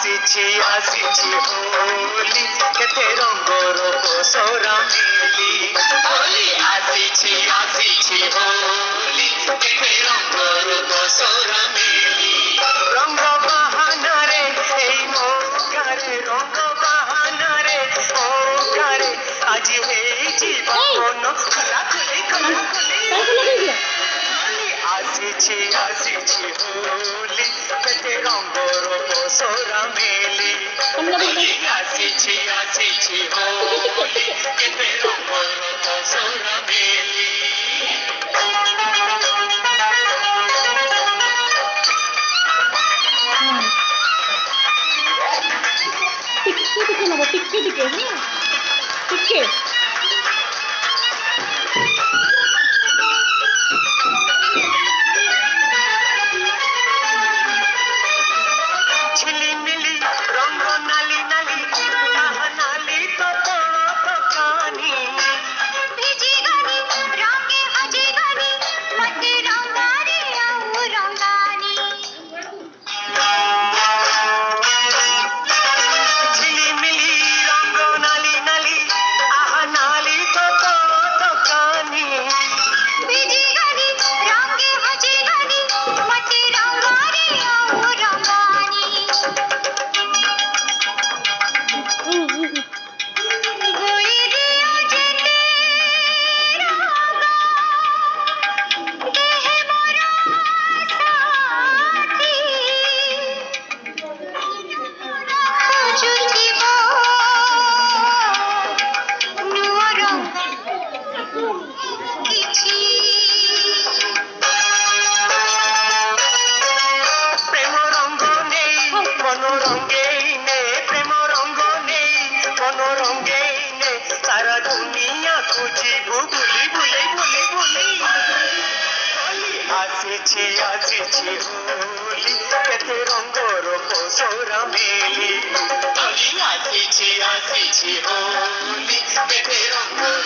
ଆସିଛି ହୋଲି କେତେ ରଙ୍ଗର ପସରା ମେଲି ହୋଲି ଆସିଛି ହୋଲି କେତେ ରଙ୍ଗର ପସରା ମେଲି ରଙ୍ଗ ବାହାନାରେ ଏଇ ମୌକାରେ ରଙ୍ଗ ବାହାନାରେ ମୌକାରେ ଆଜି ହେଇଛି ମନ ଖୋଲା ଖୋଲି ଆସିଛି ହୋଲି କେତେ ରଙ୍ଗର ପସରା ମେଲି ଆସିଛି ହୋଲି କେତେ ରଙ୍ଗର ପସରା ମେଲି ଟିକେ ନବ ଟିକେ ଟିକେ ঝিলিমিলি রঙ্গ নালি নালি তাহা নালি তো কানি ভিজি গানি রঙে হাজি গানি মতে রঙারি আউ রঙানি ঝিলিমিলি রঙ্গ নালি নালি আহা নালি তো কানি ভিজি গানি রঙে হাজি গানি মতে রঙারি আউ রঙানি গোই দিও যেতে রঙা দেহে মোরা সাথী খুঁজুথিব ନୂଆ ରଙ୍ଗ କିଛି প্রেম রঙ্গ নেই মন রঙ্গেই নে প্রেম রঙ্গ নেই মন রঙ্গেই নে সারা দুনিয়া খুঁজিবু বুলি বুলি বুলি বুলি আসিছি হোলি কেতে রঙ্গর পসরা মেলি আসিছি হোলি কেতে রঙ্গর